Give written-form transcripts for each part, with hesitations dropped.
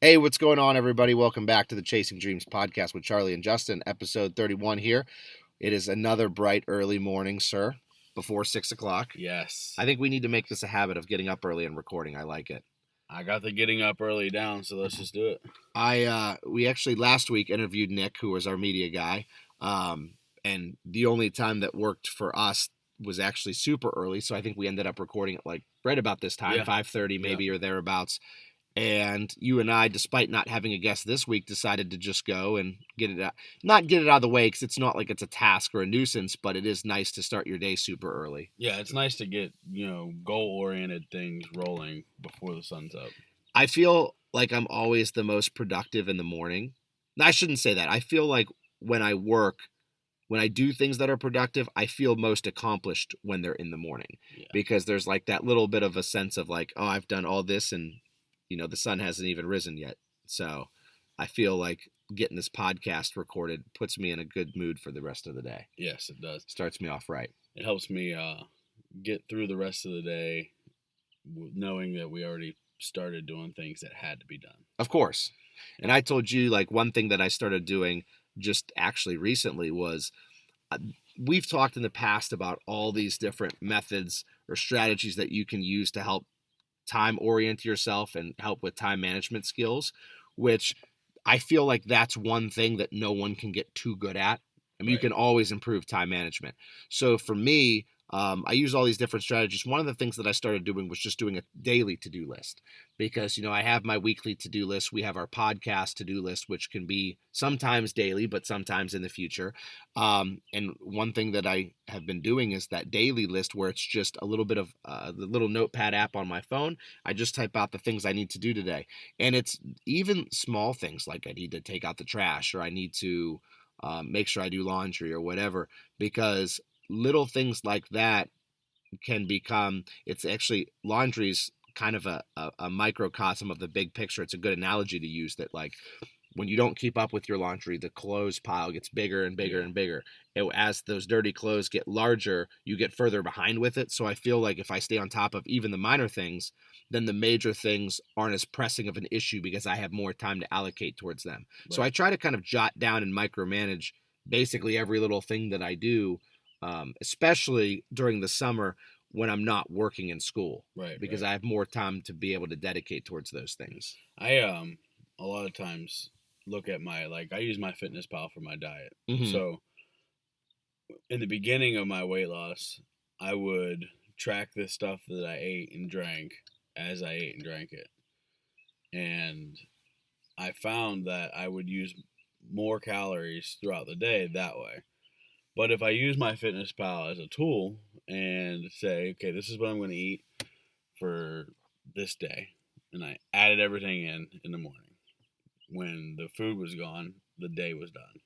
Hey, what's going on, everybody? Welcome back to the Chasing Dreams podcast with Charlie and Justin, episode 31 here. It is another bright early morning, sir, before 6 o'clock. Yes. I think we need to make this a habit of getting up early and recording. I like it. I got the getting up early down, so let's just do it. We actually last week interviewed Nick, who was our media guy, and the only time that worked for us was actually super early, so I think we ended up recording it like right about this time, 5:30 maybe or thereabouts. And you and I, despite not having a guest this week, decided to just go and get it out. Not get it out of the way, because it's not like it's a task or a nuisance, but it is nice to start your day super early. Yeah, it's nice to get, goal-oriented things rolling before the sun's up. I feel like I'm always the most productive in the morning. I shouldn't say that. I feel like when I work, when I do things that are productive, I feel most accomplished when they're in the morning. Yeah. Because there's like that little bit of a sense of like, oh, I've done all this and the sun hasn't even risen yet. So I feel like getting this podcast recorded puts me in a good mood for the rest of the day. Yes, it does. Starts me off right. It helps me get through the rest of the day knowing that we already started doing things that had to be done. Of course. And I told you, like, one thing that I started doing just actually recently was we've talked in the past about all these different methods or strategies that you can use to help time orient yourself and help with time management skills, which I feel like that's one thing that no one can get too good at. I mean, You can always improve time management. So for me, I use all these different strategies. One of the things that I started doing was just doing a daily to-do list, because, I have my weekly to-do list. We have our podcast to-do list, which can be sometimes daily, but sometimes in the future. And one thing that I have been doing is that daily list, where it's just a little bit of the little notepad app on my phone. I just type out the things I need to do today. And it's even small things like I need to take out the trash, or I need to make sure I do laundry or whatever, because little things like that can become, it's actually, laundry's kind of a microcosm of the big picture. It's a good analogy to use, that like when you don't keep up with your laundry, the clothes pile gets bigger and bigger and bigger. As those dirty clothes get larger, you get further behind with it. So I feel like if I stay on top of even the minor things, then the major things aren't as pressing of an issue, because I have more time to allocate towards them. Right. So I try to kind of jot down and micromanage basically every little thing that I do, especially during the summer when I'm not working in school, because I have more time to be able to dedicate towards those things. I a lot of times look at I use my Fitness Pal for my diet. Mm-hmm. So in the beginning of my weight loss, I would track the stuff that I ate and drank as I ate and drank it. And I found that I would use more calories throughout the day that way. But if I use my Fitness Pal as a tool and say, okay, this is what I'm going to eat for this day, and I added everything in the morning, when the food was gone, the day was done,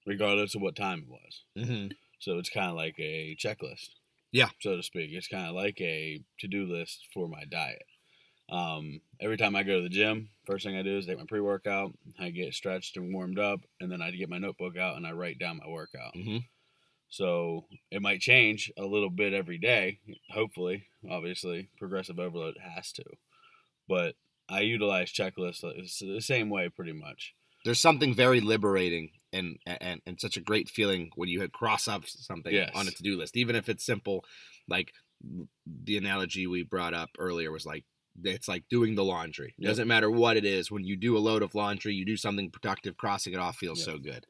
regardless of what time it was. Mm-hmm. So it's kind of like a checklist, so to speak. It's kind of like a to-do list for my diet. Every time I go to the gym, first thing I do is take my pre-workout, I get stretched and warmed up, and then I get my notebook out and I write down my workout. Mm-hmm. So it might change a little bit every day, hopefully. Obviously, progressive overload has to. But I utilize checklists. It's the same way, pretty much. There's something very liberating and such a great feeling when you cross off something on a to-do list, even if it's simple. Like the analogy we brought up earlier was like, it's like doing the laundry. It doesn't matter what it is. When you do a load of laundry, you do something productive, crossing it off feels so good.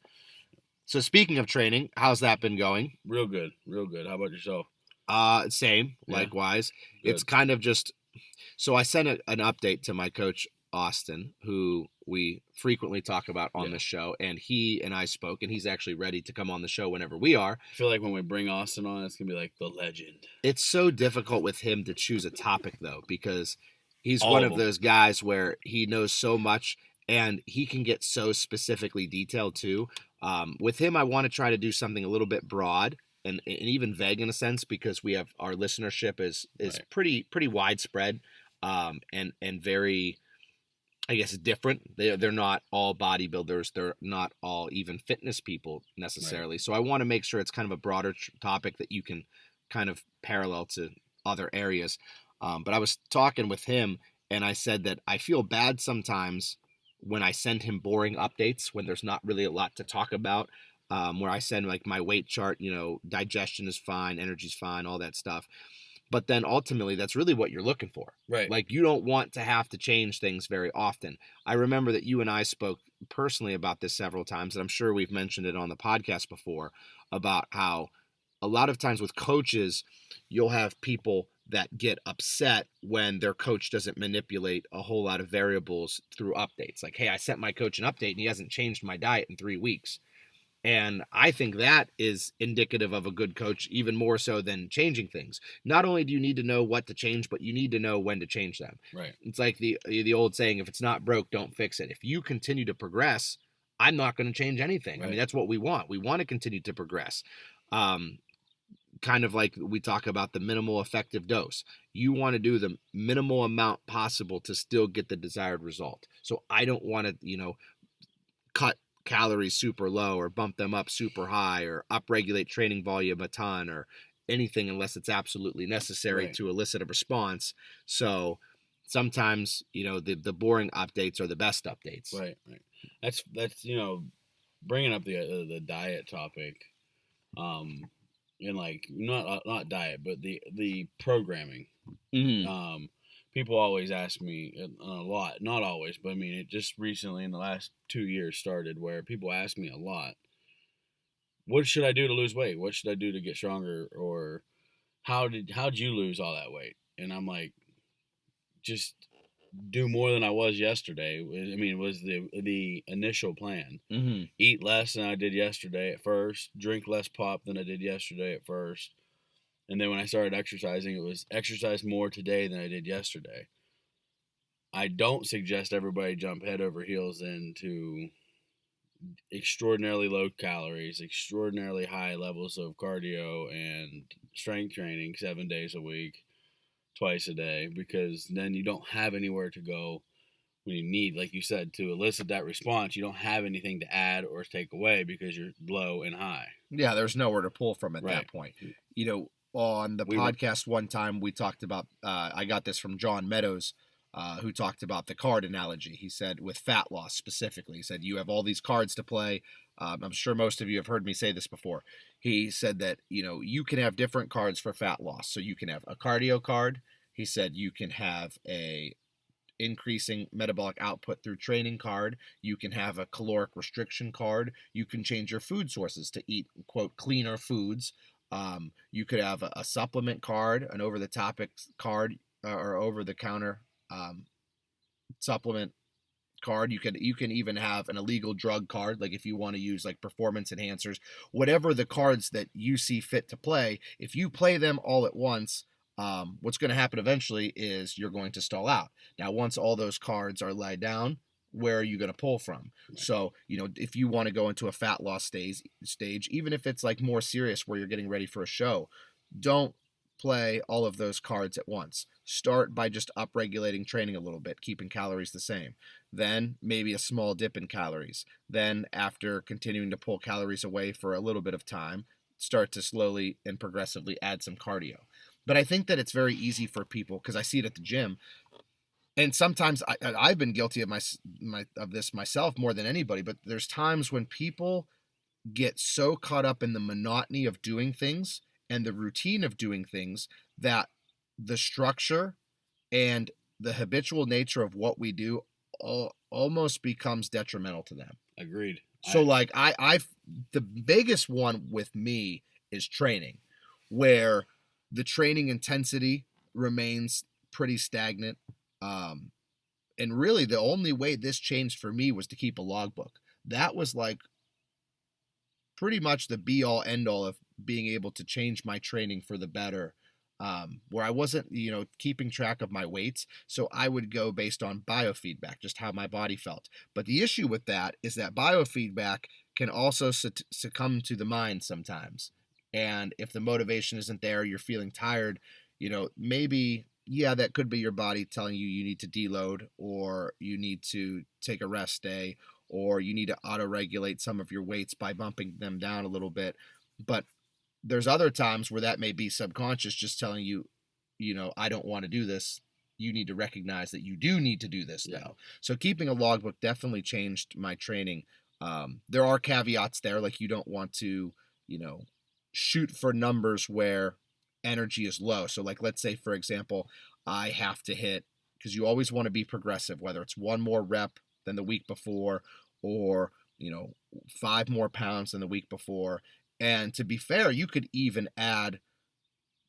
So speaking of training, how's that been going? Real good. How about yourself? Same, likewise. Good. It's kind of just, so I sent an update to my coach, Austin, who we frequently talk about on the show, and he and I spoke, and he's actually ready to come on the show whenever we are. I feel like when we bring Austin on, it's going to be like the legend. It's so difficult with him to choose a topic, though, because he's one of those guys where he knows so much, and he can get so specifically detailed, too. With him, I want to try to do something a little bit broad and even vague in a sense, because we have, our listenership is pretty widespread, and very, I guess, different. They're not all bodybuilders. They're not all even fitness people necessarily. Right. So I want to make sure it's kind of a broader topic that you can kind of parallel to other areas. But I was talking with him, And I said that I feel bad sometimes when I send him boring updates when there's not really a lot to talk about. Where I send like my weight chart, digestion is fine, energy's fine, all that stuff. But then ultimately, that's really what you're looking for. Right. Like, you don't want to have to change things very often. I remember that you and I spoke personally about this several times, and I'm sure we've mentioned it on the podcast before about how a lot of times with coaches, you'll have people that get upset when their coach doesn't manipulate a whole lot of variables through updates. Like, hey, I sent my coach an update and he hasn't changed my diet in 3 weeks. And I think that is indicative of a good coach, even more so than changing things. Not only do you need to know what to change, but you need to know when to change them. Right. It's like the old saying, if it's not broke, don't fix it. If you continue to progress, I'm not going to change anything. I mean, Right. that's what we want. We want to continue to progress. Um, Kind of like we talk about the minimal effective dose. You want to do the minimal amount possible to still get the desired result. So I don't want to, cut calories super low or bump them up super high or upregulate training volume a ton or anything unless it's absolutely necessary Right. to elicit a response. So sometimes, the boring updates are the best updates. Right. Right. That's bringing up the diet topic. And like not diet, but the programming. Mm-hmm. People always ask me a lot, not always, but I mean, it just recently in the last 2 years started where people ask me a lot, what should I do to lose weight? What should I do to get stronger? Or how'd you lose all that weight? And I'm like, just do more than I was yesterday. I mean, was the initial plan. Mm-hmm. Eat less than I did yesterday at first, drink less pop than I did yesterday at first. And then when I started exercising, it was exercise more today than I did yesterday. I don't suggest everybody jump head over heels into extraordinarily low calories, extraordinarily high levels of cardio and strength training 7 days a week, twice a day, because then you don't have anywhere to go when you need, like you said, to elicit that response. You don't have anything to add or take away because you're low and high. Yeah, there's nowhere to pull from at Right. that point. On the podcast one time we talked about, I got this from John Meadows, who talked about the card analogy. He said with fat loss specifically, he said you have all these cards to play. I'm sure most of you have heard me say this before. He said that you can have different cards for fat loss. So you can have a cardio card. He said you can have a increasing metabolic output through training card. You can have a caloric restriction card. You can change your food sources to eat, quote, cleaner foods. You could have a supplement card, an over the topic card, or over the counter supplement card. You can even have an illegal drug card, like if you want to use like performance enhancers, whatever the cards that you see fit to play. If you play them all at once, what's going to happen eventually is you're going to stall out. Now, once all those cards are laid down, where are you going to pull from? Right. So, if you want to go into a fat loss stage, even if it's like more serious where you're getting ready for a show, don't play all of those cards at once. Start by just upregulating training a little bit, keeping calories the same. Then maybe a small dip in calories. Then, after continuing to pull calories away for a little bit of time, start to slowly and progressively add some cardio. But I think that it's very easy for people, because I see it at the gym, and sometimes I've been guilty of of this myself more than anybody. But there's times when people get so caught up in the monotony of doing things and the routine of doing things that the structure and the habitual nature of what we do almost becomes detrimental to them. Agreed. So like I've the biggest one with me is training, where the training intensity remains pretty stagnant. And really the only way this changed for me was to keep a logbook. That was like pretty much the be all end all of being able to change my training for the better, where I wasn't, keeping track of my weights. So I would go based on biofeedback, just how my body felt. But the issue with that is that biofeedback can also succumb to the mind sometimes. And if the motivation isn't there, you're feeling tired, maybe, yeah, that could be your body telling you need to deload, or you need to take a rest day, or you need to auto-regulate some of your weights by bumping them down a little bit. But there's other times where that may be subconscious, just telling you, I don't want to do this. you need to recognize that you do need to do this Yeah. now. So keeping a logbook definitely changed my training. There are caveats there, like you don't want to, you know, shoot for numbers where energy is low. So like let's say for example, I have to hit, because you always want to be progressive, whether it's one more rep than the week before or, you know, 5 more pounds than the week before. And to be fair, you could even add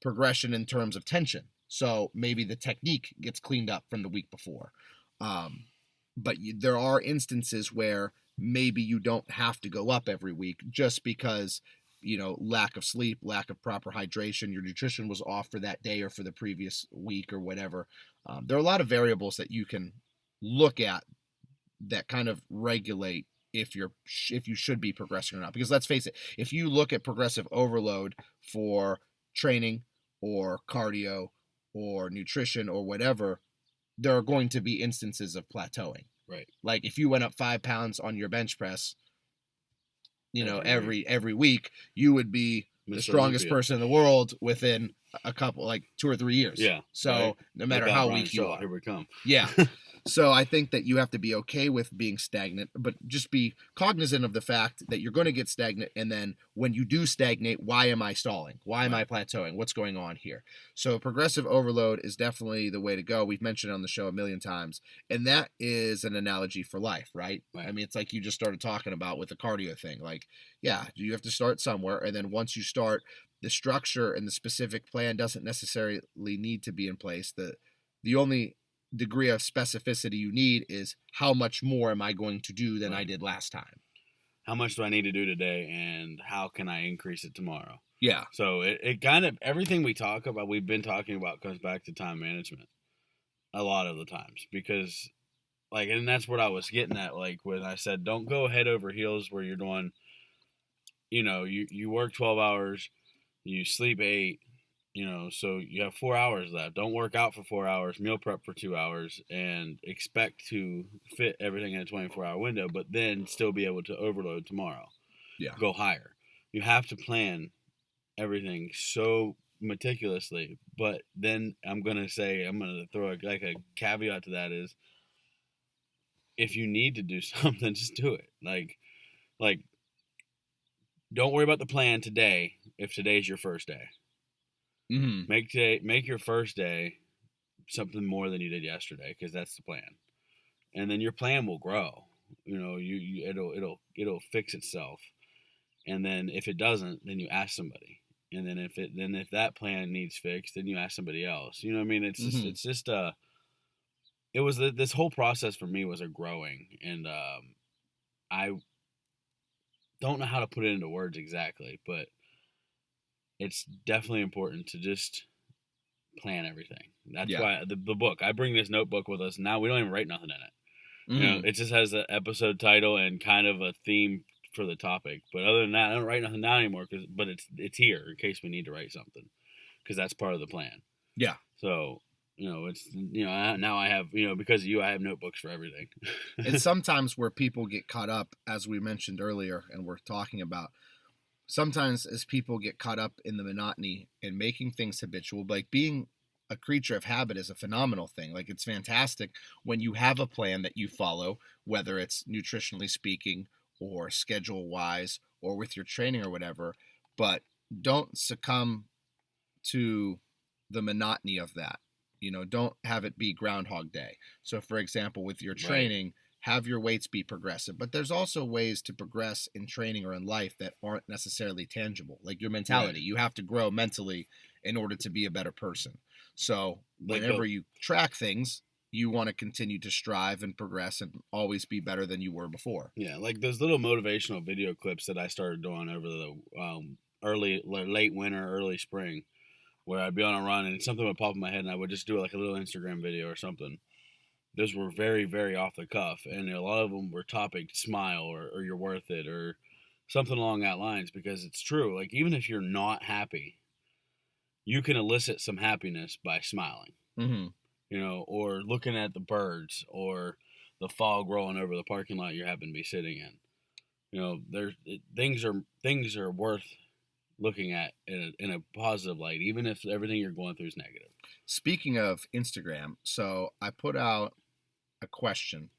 progression in terms of tension. So maybe the technique gets cleaned up from the week before. But there are instances where maybe you don't have to go up every week just because, you know, lack of sleep, lack of proper hydration, your nutrition was off for that day or for the previous week or whatever. There are a lot of variables that you can look at that kind of regulate if you should be progressing or not. Because let's face it, if you look at progressive overload for training or cardio or nutrition or whatever, there are going to be instances of plateauing. Right. Like if you went up 5 pounds on your bench press, you know, every week, you would be the strongest person in the world within a couple, like 2 or 3 years. Yeah. So right. No matter how weak you are, here we come. Yeah. So I think that you have to be okay with being stagnant, but just be cognizant of the fact that you're going to get stagnant. And then when you do stagnate, why am I stalling? Why am I plateauing? What's going on here? So progressive overload is definitely the way to go. We've mentioned it on the show a million times. And that is an analogy for life, right? I mean, it's like you just started talking about with the cardio thing. Like, yeah, you have to start somewhere. And then once you start, the structure and the specific plan doesn't necessarily need to be in place. The only degree of specificity you need is how much more am I going to do than I did last time? How much do I need to do today, and how can I increase it tomorrow? Yeah. So it kind of, everything we've been talking about comes back to time management a lot of the times, because like, and that's what I was getting at, like when I said don't go head over heels where you're doing, you know, you work 12 hours, you sleep 8, you know, so you have 4 hours left. Don't work out for 4 hours, meal prep for 2 hours, and expect to fit everything in a 24-hour window, but then still be able to overload tomorrow. Yeah. Go higher. You have to plan everything so meticulously, but then I'm going to throw a caveat to that is, if you need to do something, just do it. Like, don't worry about the plan today if today's your first day. Mm-hmm. Make your first day something more than you did yesterday, because that's the plan, and then your plan will grow. You know, it'll fix itself, and then if it doesn't, then you ask somebody, and then if that plan needs fixed, then you ask somebody else. You know what I mean? This whole process for me was a growing, and I don't know how to put it into words exactly, but it's definitely important to just plan everything. That's why the book, I bring this notebook with us now. We don't even write nothing in it. You know, it just has an episode title and kind of a theme for the topic. But other than that, I don't write nothing down anymore. But it's here in case we need to write something, because that's part of the plan. Yeah. So, you know, it's, you know, now I have, you know, because of you, I have notebooks for everything. And sometimes where people get caught up, as we mentioned earlier, and we're talking about, sometimes as people get caught up in the monotony and making things habitual, like being a creature of habit is a phenomenal thing. Like it's fantastic when you have a plan that you follow, whether it's nutritionally speaking or schedule wise or with your training or whatever, but don't succumb to the monotony of that. You know, don't have it be Groundhog Day. So for example, with your training, have your weights be progressive, but there's also ways to progress in training or in life that aren't necessarily tangible, like your mentality. You have to grow mentally in order to be a better person. So whenever you track things, you want to continue to strive and progress and always be better than you were before. Yeah, like those little motivational video clips that I started doing over the late winter, early spring, where I'd be on a run and something would pop in my head and I would just do like a little Instagram video or something. Those were very, very off the cuff, and a lot of them were topic smile or you're worth it or something along that lines, because it's true. Like, even if you're not happy, you can elicit some happiness by smiling, you know, or looking at the birds or the fog rolling over the parking lot you happen to be sitting in. You know, things are worth looking at in a positive light, even if everything you're going through is negative. Speaking of Instagram, so I put out a question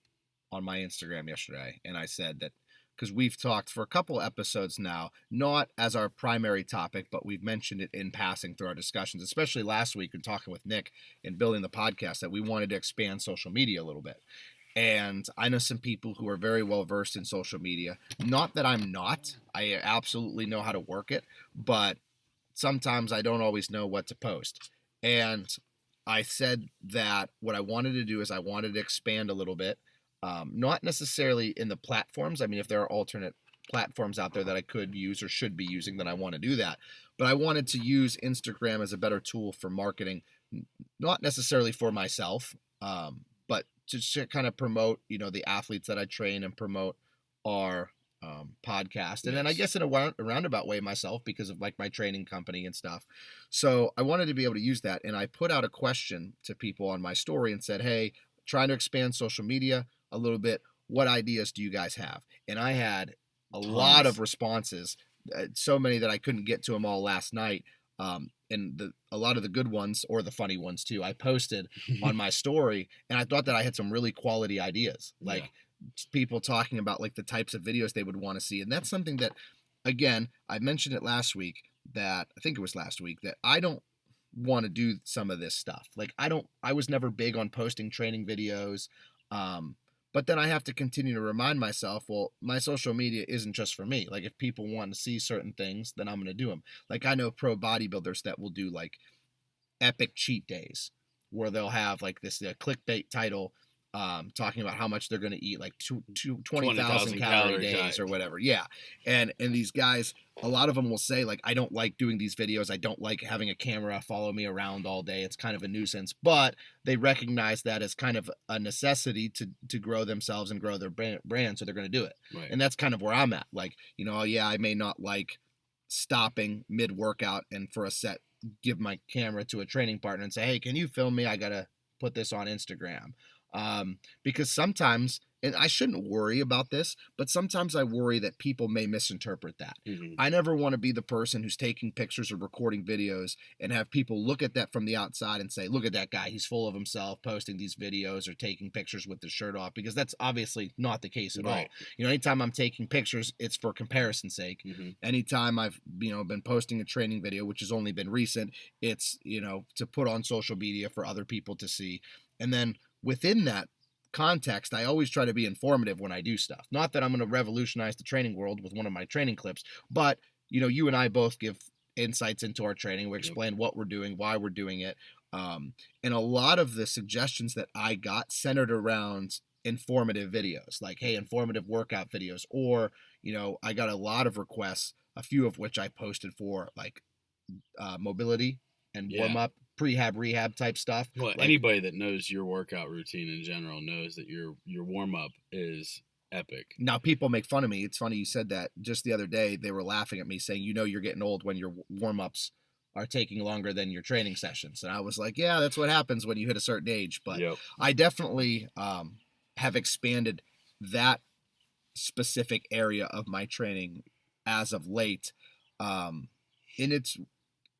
on my Instagram yesterday, and I said that because we've talked for a couple episodes now, not as our primary topic, but we've mentioned it in passing through our discussions, especially last week in talking with Nick and building the podcast, that we wanted to expand social media a little bit. And I know some people who are very well versed in social media. Not that I'm not, I absolutely know how to work it, but sometimes I don't always know what to post. And I said that what I wanted to do is I wanted to expand a little bit, not necessarily in the platforms. I mean, if there are alternate platforms out there that I could use or should be using, then I want to do that. But I wanted to use Instagram as a better tool for marketing, not necessarily for myself, but to kind of promote, the athletes that I train and promote our podcast. And then I guess in a roundabout way myself, because of like my training company and stuff. So I wanted to be able to use that. And I put out a question to people on my story and said, hey, trying to expand social media a little bit. What ideas do you guys have? And I had a lot of responses, so many that I couldn't get to them all last night. And a lot of the good ones, or the funny ones too, I posted on my story, and I thought that I had some really quality ideas, like people talking about like the types of videos they would want to see. And that's something that, again, I mentioned it last week, that I think it was last week, that I don't want to do some of this stuff. Like I was never big on posting training videos. But then I have to continue to remind myself, well, my social media isn't just for me. Like if people want to see certain things, then I'm going to do them. Like I know pro bodybuilders that will do like epic cheat days, where they'll have like this clickbait title, talking about how much they're going to eat, like 20,000 calorie days or whatever. Yeah. And these guys, a lot of them will say like, I don't like doing these videos. I don't like having a camera follow me around all day. It's kind of a nuisance, but they recognize that as kind of a necessity to grow themselves and grow their brand. So they're going to do it. Right. And that's kind of where I'm at. Like, yeah, I may not like stopping mid workout and for a set give my camera to a training partner and say, hey, can you film me? I got to put this on Instagram. Because sometimes, and I shouldn't worry about this, but sometimes I worry that people may misinterpret that. Mm-hmm. I never want to be the person who's taking pictures or recording videos and have people look at that from the outside and say, look at that guy, he's full of himself posting these videos or taking pictures with his shirt off, because that's obviously not the case at all. Anytime I'm taking pictures, it's for comparison's sake. Mm-hmm. Anytime I've, been posting a training video, which has only been recent, it's, to put on social media for other people to see. And then within that context, I always try to be informative when I do stuff. Not that I'm going to revolutionize the training world with one of my training clips, but you and I both give insights into our training. We explain what we're doing, why we're doing it. And a lot of the suggestions that I got centered around informative videos, like, hey, informative workout videos, or, I got a lot of requests, a few of which I posted for like mobility and warm up, prehab, rehab type stuff. Well, like, anybody that knows your workout routine in general knows that your warm up is epic. Now, people make fun of me. It's funny you said that. Just the other day, they were laughing at me saying, you're getting old when your warm ups are taking longer than your training sessions. And I was like, yeah, that's what happens when you hit a certain age. But I definitely have expanded that specific area of my training as of late. And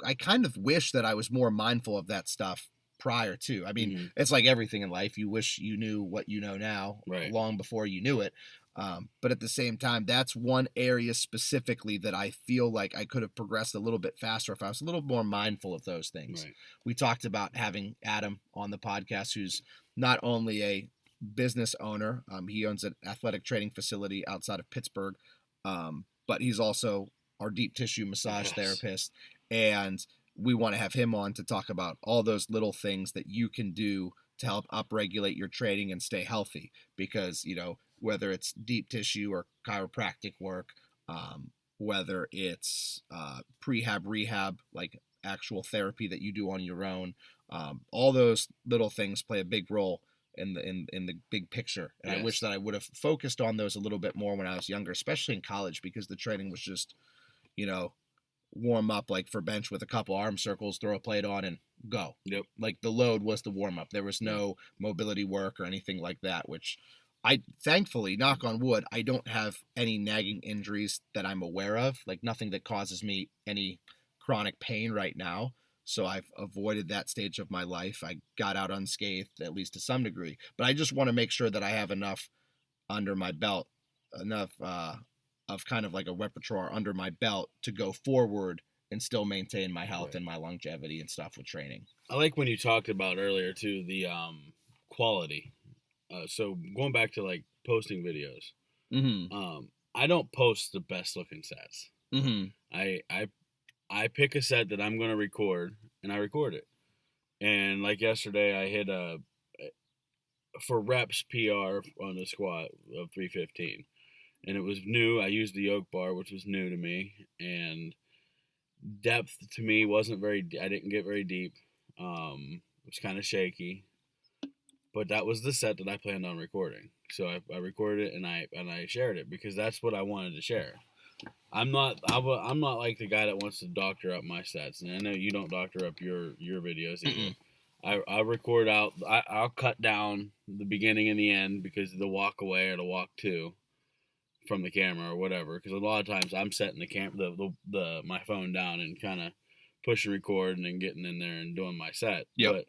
I kind of wish that I was more mindful of that stuff prior to. I mean, It's like everything in life. You wish you knew what you know now long before you knew it. But at the same time, that's one area specifically that I feel like I could have progressed a little bit faster if I was a little more mindful of those things. Right. We talked about having Adam on the podcast, who's not only a business owner, he owns an athletic training facility outside of Pittsburgh, but he's also our deep tissue massage therapist. And we want to have him on to talk about all those little things that you can do to help upregulate your training and stay healthy. Because, whether it's deep tissue or chiropractic work, whether it's prehab, rehab, like actual therapy that you do on your own, all those little things play a big role in the big picture. And I wish that I would have focused on those a little bit more when I was younger, especially in college, because the training was just, warm up like for bench with a couple arm circles, throw a plate on and go. Like the load was the warm up. There was no mobility work or anything like that, which I thankfully, knock on wood, I don't have any nagging injuries that I'm aware of, like nothing that causes me any chronic pain right now. So I've avoided that stage of my life. I got out unscathed, at least to some degree. But I just want to make sure that I have enough under my belt, enough of kind of like a repertoire under my belt to go forward and still maintain my health Right. and my longevity and stuff with training. I like when you talked about earlier too the quality. So going back to like posting videos, Mm-hmm. I don't post the best looking sets. Mm-hmm. I pick a set that I'm gonna record and I record it. And like yesterday, I hit a for reps PR on the squat of 315, and it was new. I used the yoke bar, which was new to me, and depth to me wasn't very. I didn't get very deep. It was kind of shaky, but that was the set that I planned on recording. So I recorded it and I shared it because that's what I wanted to share. I'm not like the guy that wants to doctor up my sets, and I know you don't doctor up your videos either. Mm-mm. I record out. I'll cut down the beginning and the end because of the walk away or the walk to from the camera or whatever. Because a lot of times I'm setting the my phone down and kind of pushing record and then getting in there and doing my set. Yep. But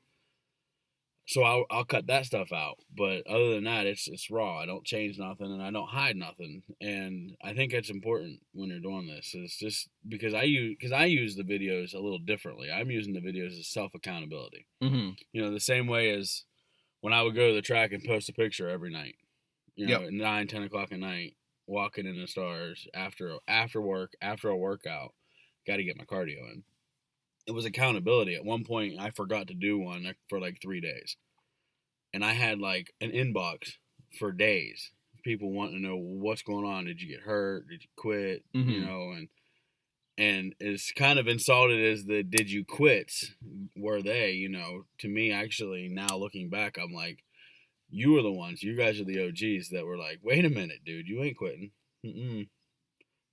so I'll cut that stuff out, but other than that, it's raw. I don't change nothing, and I don't hide nothing. And I think it's important when you're doing this. It's just because I use the videos a little differently. I'm using the videos as self accountability. Mm-hmm. You know, the same way as when I would go to the track and post a picture every night. You know, Yep. at 9, 10 o'clock at night, walking in the stars after work, after a workout. Got to get my cardio in. It was accountability. At one point, I forgot to do one for like 3 days, and I had like an inbox for days. People wanting to know what's going on. Did you get hurt? Did you quit? You Mm-hmm. know, and it's kind of insulted as the did you quits were they? You know, to me, actually, now looking back, I'm like, you were the ones. You guys are the OGs that were like, wait a minute, dude, you ain't quitting. Mm-mm,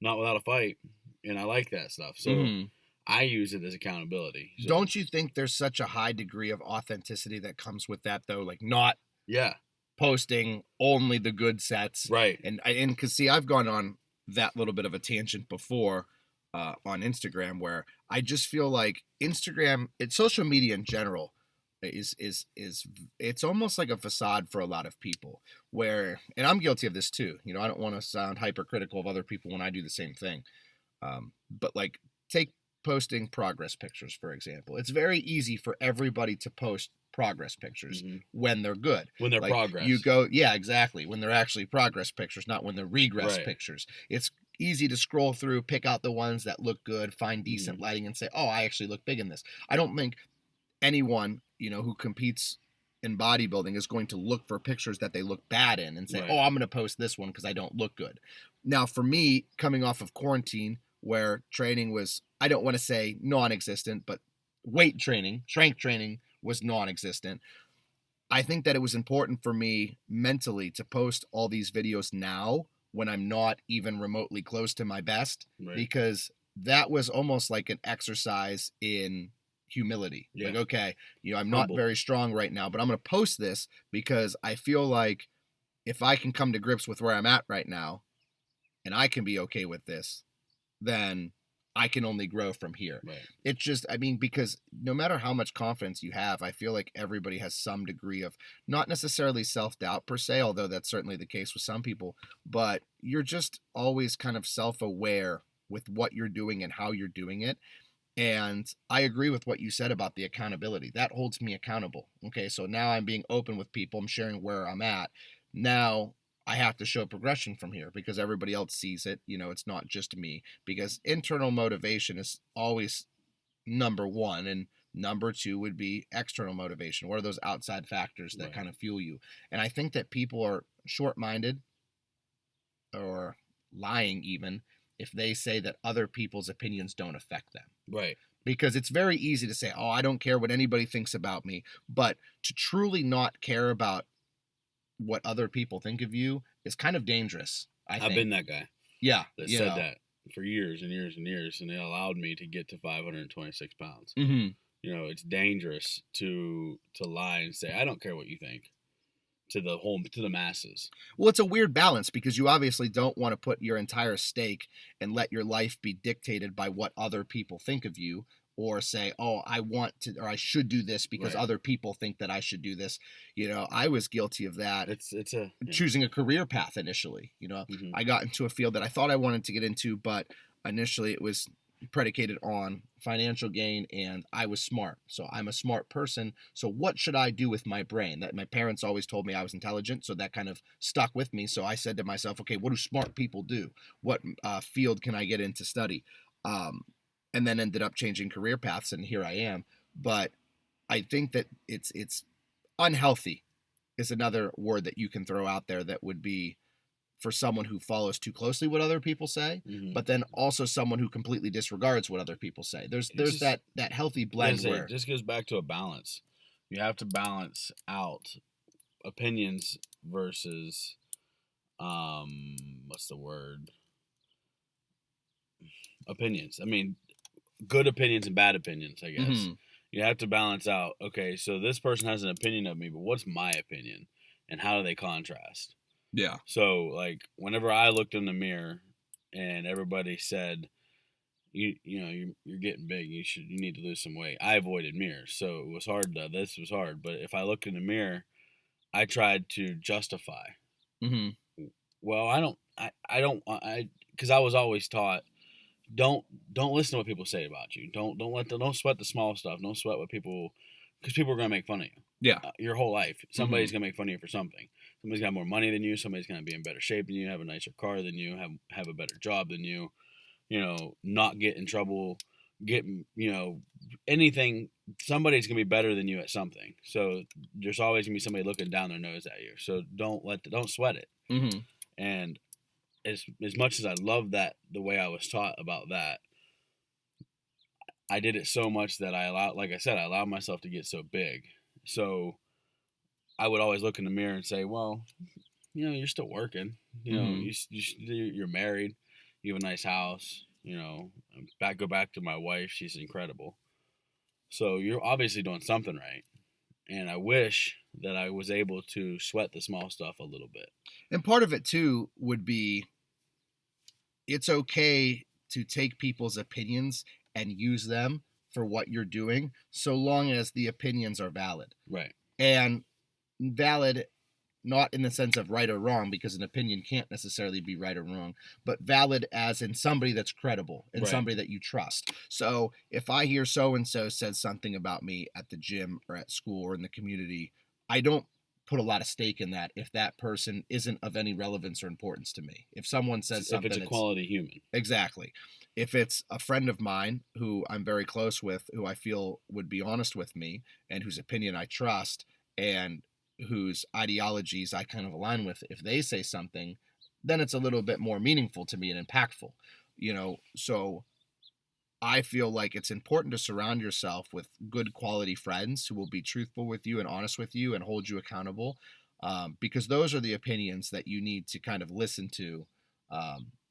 not without a fight. And I like that stuff. So Mm-hmm. I use it as accountability. So, Don't you think there's such a high degree of authenticity that comes with that, though? Like not yeah, posting only the good sets, right. and because see, I've gone on that little bit of a tangent before on Instagram, where I just feel like Instagram, it's social media in general, is it's almost like a facade for a lot of people. Where, and I'm guilty of this too. You know, I don't want to sound hypercritical of other people when I do the same thing. But like, take posting progress pictures, for example. It's very easy for everybody to post progress pictures when they're good. When they're like progress. You go, yeah, exactly. When they're actually progress pictures, not when they're regress Right. pictures. It's easy to scroll through, pick out the ones that look good, find decent lighting, and say, oh, I actually look big in this. I don't think anyone, you know, who competes in bodybuilding is going to look for pictures that they look bad in and say, Right. oh, I'm going to post this one because I don't look good. Now, for me, coming off of quarantine, where training was, I don't want to say non-existent, but weight training, strength training was non-existent. I think that it was important for me mentally to post all these videos now when I'm not even remotely close to my best, Right. because that was almost like an exercise in humility. Yeah. Like, okay, you know, I'm Humble. not very strong right now, but I'm going to post this because I feel like if I can come to grips with where I'm at right now and I can be okay with this, then I can only grow from here. Right. It's just, I mean, because no matter how much confidence you have, I feel like everybody has some degree of not necessarily self-doubt per se, although that's certainly the case with some people, but you're just always kind of self-aware with what you're doing and how you're doing it. And I agree with what you said about the accountability. That holds me accountable. Okay, so now I'm being open with people. I'm sharing where I'm at. Now I have to show progression from here because everybody else sees it. You know, it's not just me. Because internal motivation is always number one. And number two would be external motivation. What are those outside factors that kind of fuel you? And I think that people are short minded or lying even if they say that other people's opinions don't affect them. Right. Because it's very easy to say, oh, I don't care what anybody thinks about me. But to truly not care about what other people think of you is kind of dangerous, I think. I've been that guy. Yeah. That said that for years and years and years, and it allowed me to get to 526 pounds. Mm-hmm. You know, it's dangerous to lie and say, I don't care what you think. to the masses. Well, it's a weird balance because you obviously don't want to put your entire stake and let your life be dictated by what other people think of you, or say, oh, I want to, or I should do this because Right. other people think that I should do this. I was guilty of that. It's a choosing a career path initially. I got into a field that I thought I wanted to get into, but initially it was predicated on financial gain, and I was smart. So I'm a smart person. So what should I do with my brain? That my parents always told me I was intelligent, so that kind of stuck with me. So I said to myself, okay, what do smart people do? What field can I get into study? And then ended up changing career paths, and here I am. But I think that it's unhealthy is another word that you can throw out there that would be for someone who follows too closely what other people say, but then also someone who completely disregards what other people say. There's just, that healthy blend where it just goes back to a balance. You have to balance out opinions versus what's the word? Opinions. I mean, good opinions and bad opinions, I guess. Mm-hmm. You have to balance out, okay, so this person has an opinion of me, but what's my opinion? And how do they contrast? Yeah. So, like, whenever I looked in the mirror and everybody said, you're getting big, you need to lose some weight, I avoided mirrors. So it was hard, this was hard. But if I looked in the mirror, I tried to justify. Mm-hmm. Well, because I was always taught, don't listen to what people say about you. Don't sweat the small stuff. Don't sweat what people, because people are gonna make fun of you. Yeah, your whole life, somebody's gonna make fun of you for something. Somebody's got more money than you. Somebody's gonna be in better shape than you. Have a nicer car than you. Have a better job than you. Not get in trouble. Get anything. Somebody's gonna be better than you at something. So there's always gonna be somebody looking down their nose at you. So don't sweat it. Mm-hmm. And as much as I love that, the way I was taught about that, I did it so much that I allowed myself to get so big. So I would always look in the mirror and say, well, you're still working. You're married. You have a nice house. Go back to my wife. She's incredible. So you're obviously doing something right. And I wish that I was able to sweat the small stuff a little bit. And part of it, too, would be it's okay to take people's opinions and use them for what you're doing, so long as the opinions are valid. Right. And valid, not in the sense of right or wrong, because an opinion can't necessarily be right or wrong, but valid as in somebody that's credible and somebody that you trust. So if I hear so-and-so said something about me at the gym or at school or in the community, I don't put a lot of stake in that if that person isn't of any relevance or importance to me. If someone says something, if it's a quality human. Exactly. If it's a friend of mine who I'm very close with, who I feel would be honest with me and whose opinion I trust and whose ideologies I kind of align with, if they say something, then it's a little bit more meaningful to me and impactful. So I feel like it's important to surround yourself with good quality friends who will be truthful with you and honest with you and hold you accountable, because those are the opinions that you need to kind of listen to.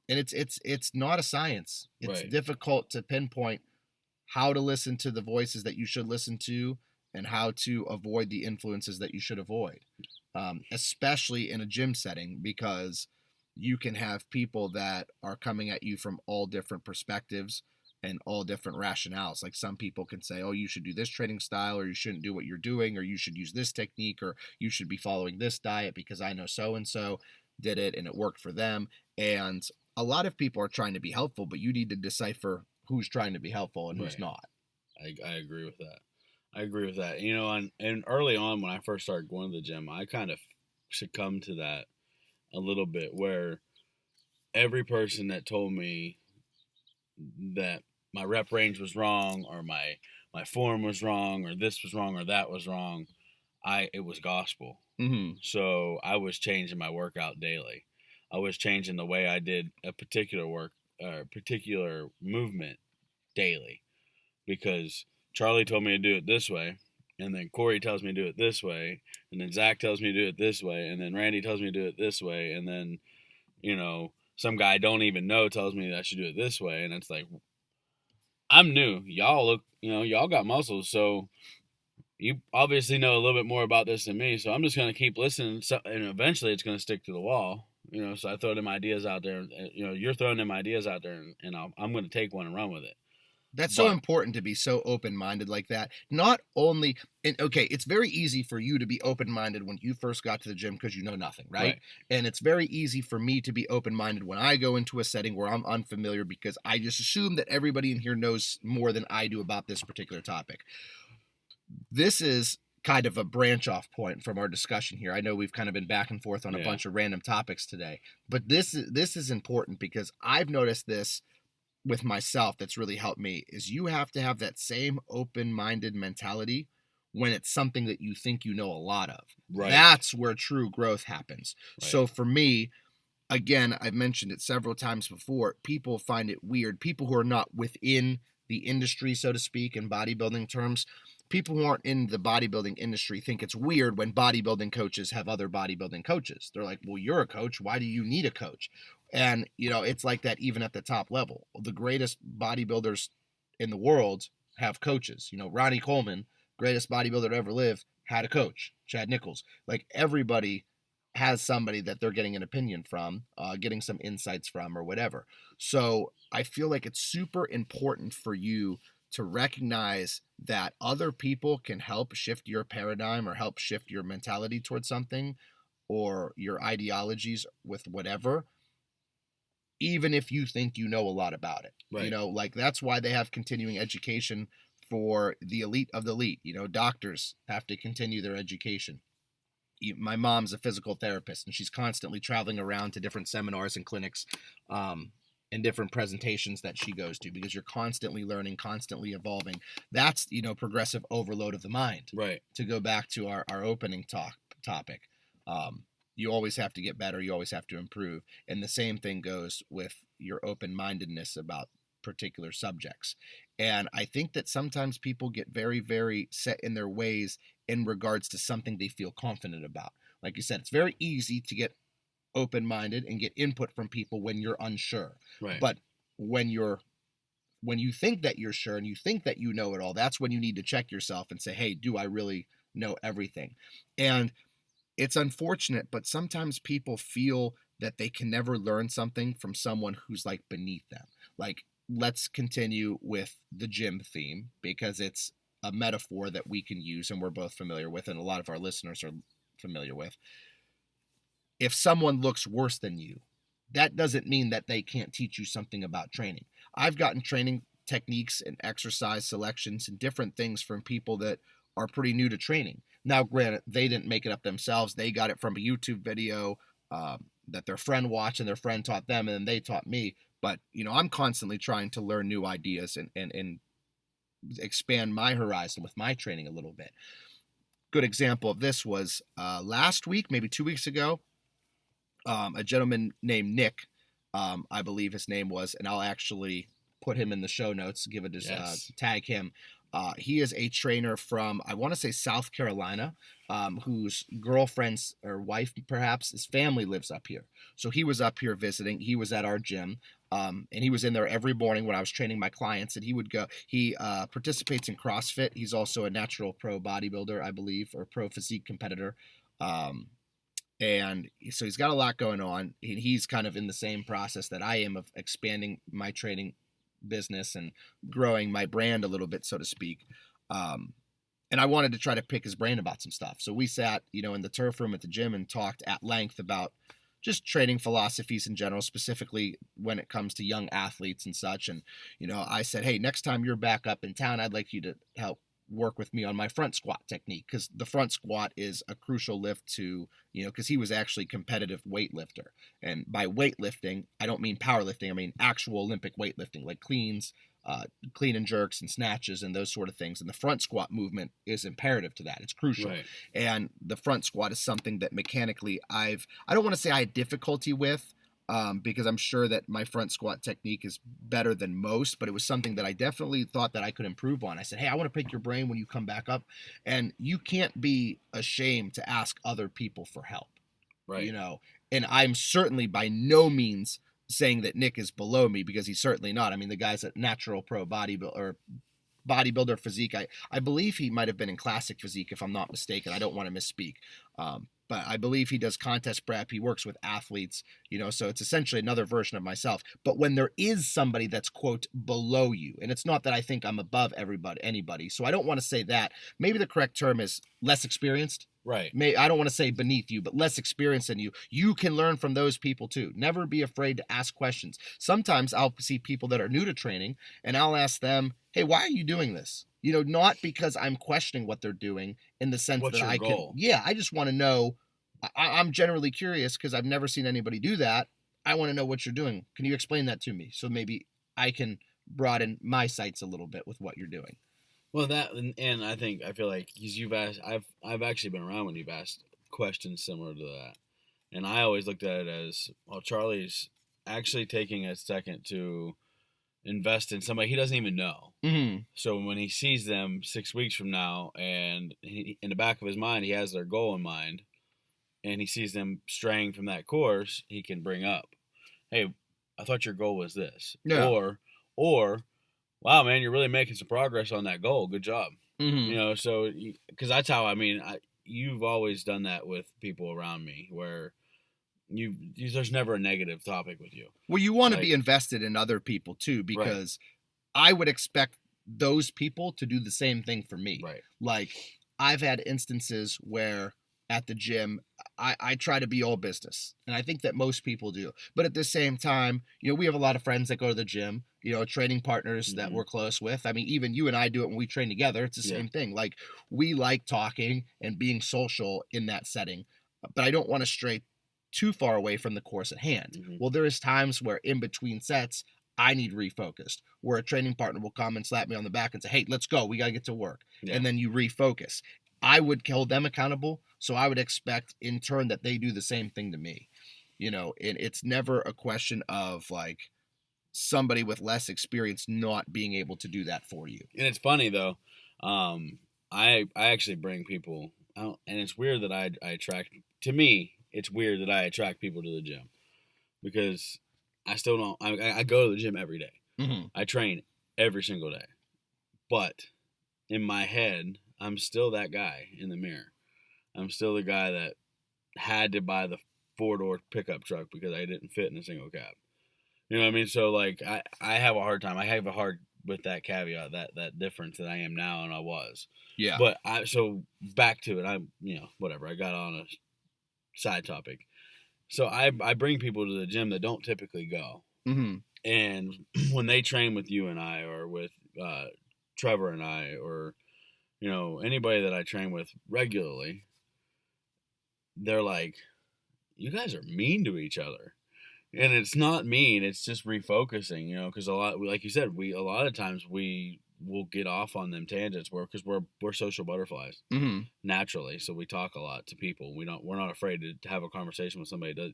And it's not a science. It's difficult to pinpoint how to listen to the voices that you should listen to and how to avoid the influences that you should avoid, especially in a gym setting, because you can have people that are coming at you from all different perspectives and all different rationales. Like some people can say, oh, you should do this training style, or you shouldn't do what you're doing, or you should use this technique, or you should be following this diet because I know so-and-so did it and it worked for them. And a lot of people are trying to be helpful, but you need to decipher who's trying to be helpful and who's not. I agree with that. And early on when I first started going to the gym, I kind of succumbed to that a little bit, where every person that told me that my rep range was wrong, or my form was wrong, or this was wrong, or that was wrong, it was gospel. Mm-hmm. So I was changing my workout daily. I was changing the way I did a particular particular movement daily, because Charlie told me to do it this way, and then Corey tells me to do it this way, and then Zach tells me to do it this way, and then Randy tells me to do it this way, and then, some guy I don't even know tells me that I should do it this way, and it's like, I'm new. Y'all look, y'all got muscles, so, you obviously know a little bit more about this than me, so I'm just going to keep listening, and eventually it's going to stick to the wall. So I throw them ideas out there, and, you're throwing them ideas out there, and I'm going to take one and run with it. That's so But important to be so open-minded like that. Not only, and okay, it's very easy for you to be open-minded when you first got to the gym because you know nothing, right? And it's very easy for me to be open-minded when I go into a setting where I'm unfamiliar because I just assume that everybody in here knows more than I do about this particular topic. This is kind of a branch off point from our discussion here. I know we've kind of been back and forth on a bunch of random topics today, but this is important because I've noticed this with myself that's really helped me is you have to have that same open-minded mentality when it's something that you think you know a lot of. Right. That's where true growth happens. Right. So for me, again, I've mentioned it several times before, people find it weird. People who are not within the industry, so to speak, in bodybuilding terms, people who aren't in the bodybuilding industry think it's weird when bodybuilding coaches have other bodybuilding coaches. They're like, well, you're a coach. Why do you need a coach? And, it's like that even at the top level. The greatest bodybuilders in the world have coaches. Ronnie Coleman, greatest bodybuilder to ever live, had a coach, Chad Nichols. Like everybody has somebody that they're getting an opinion from, getting some insights from or whatever. So I feel like it's super important for you to recognize that other people can help shift your paradigm or help shift your mentality towards something or your ideologies with whatever, even if you think you know a lot about it. Right. Like that's why they have continuing education for the elite of the elite. Doctors have to continue their education. My mom's a physical therapist, and she's constantly traveling around to different seminars and clinics and different presentations that she goes to because you're constantly learning, constantly evolving. That's, progressive overload of the mind. Right. To go back to our opening topic. You always have to get better. You always have to improve. And the same thing goes with your open-mindedness about particular subjects. And I think that sometimes people get very, very set in their ways in regards to something they feel confident about. Like you said, it's very easy to get open-minded and get input from people when you're unsure. Right. But when you think that you're sure and you think that you know it all, that's when you need to check yourself and say, hey, do I really know everything? And it's unfortunate, but sometimes people feel that they can never learn something from someone who's like beneath them. Like, let's continue with the gym theme because it's a metaphor that we can use and we're both familiar with and a lot of our listeners are familiar with. If someone looks worse than you, that doesn't mean that they can't teach you something about training. I've gotten training techniques and exercise selections and different things from people that are pretty new to training. Now, granted, they didn't make it up themselves. They got it from a YouTube video that their friend watched and their friend taught them and then they taught me. But, I'm constantly trying to learn new ideas and expand my horizon with my training a little bit. Good example of this was last week, maybe 2 weeks ago, a gentleman named Nick, I believe his name was, and I'll actually put him in the show notes, tag him. He is a trainer from, I want to say South Carolina, whose girlfriend's or wife, perhaps, his family lives up here. So he was up here visiting. He was at our gym, and he was in there every morning when I was training my clients. And he would go. He participates in CrossFit. He's also a natural pro bodybuilder, I believe, or pro physique competitor. And so he's got a lot going on. He's kind of in the same process that I am of expanding my training business and growing my brand a little bit, so to speak. And I wanted to try to pick his brain about some stuff. So we sat, in the turf room at the gym and talked at length about just training philosophies in general, specifically when it comes to young athletes and such. And, I said, hey, next time you're back up in town, I'd like you to help work with me on my front squat technique because the front squat is a crucial lift to, because he was actually competitive weightlifter. And by weightlifting, I don't mean powerlifting. I mean actual Olympic weightlifting, like cleans, clean and jerks and snatches and those sort of things. And the front squat movement is imperative to that. It's crucial. Right. And the front squat is something that mechanically I don't want to say I had difficulty with, because I'm sure that my front squat technique is better than most, but it was something that I definitely thought that I could improve on. I said, hey, I want to pick your brain when you come back up. And you can't be ashamed to ask other people for help. Right. And I'm certainly by no means saying that Nick is below me because he's certainly not. I mean, the guy's a natural pro bodybuilder or bodybuilder physique. I believe he might have been in classic physique, if I'm not mistaken. I don't want to misspeak. But I believe he does contest prep. He works with athletes, so it's essentially another version of myself. But when there is somebody that's, quote, below you, and it's not that I think I'm above anybody. So I don't want to say that. Maybe the correct term is less experienced. Right. I don't want to say beneath you, but less experienced than you. You can learn from those people too. Never be afraid to ask questions. Sometimes I'll see people that are new to training and I'll ask them, hey, why are you doing this? Not because I'm questioning what they're doing in the sense What's that your I goal? can. Yeah, I just want to know. I'm generally curious because I've never seen anybody do that. I want to know what you're doing. Can you explain that to me? So maybe I can broaden my sights a little bit with what you're doing. Well, that and I feel like you've asked. I've actually been around when you've asked questions similar to that, and I always looked at it as, well, Charlie's actually taking a second to invest in somebody he doesn't even know. Mm-hmm. So when he sees them 6 weeks from now, and in the back of his mind he has their goal in mind, and he sees them straying from that course, he can bring up, "Hey, I thought your goal was this," Yeah. or wow, man, you're really making some progress on that goal. Good job. Mm-hmm. So because that's how you've always done that with people around me, where there's never a negative topic with you. Well, you want to be invested in other people too, because I would expect those people to do the same thing for me. Right. Like, I've had instances where at the gym, I try to be all business, and I think that most people do. But at the same time, we have a lot of friends that go to the gym, training partners that we're close with. I mean, even you and I do it when we train together. It's the same thing. Like, we like talking and being social in that setting, but I don't want to stray too far away from the course at hand. Mm-hmm. Well, there is times where in between sets, I need refocused, where a training partner will come and slap me on the back and say, hey, let's go. We got to get to work. Yeah. And then you refocus. I would hold them accountable. So I would expect in turn that they do the same thing to me, and it's never a question of like somebody with less experience not being able to do that for you. And it's funny though. I actually bring people out, and it's weird that I attract, to me, it's weird that I attract people to the gym, because I still don't, I go to the gym every day. Mm-hmm. I train every single day, but in my head, I'm still that guy in the mirror. I'm still the guy that had to buy the 4-door pickup truck because I didn't fit in a single cab. You know what I mean? So like I have a hard time. I have a hard with that caveat, that difference that I am now and I was. Yeah. But so back to it. I'm whatever. I got on a side topic. So I bring people to the gym that don't typically go. Mm-hmm. And when they train with you and I, or with Trevor and I, or anybody that I train with regularly, they're like, you guys are mean to each other. And it's not mean, it's just refocusing, because a lot, like you said, a lot of times we will get off on them tangents because we're social butterflies naturally. So we talk a lot to people. We're not afraid to have a conversation with somebody that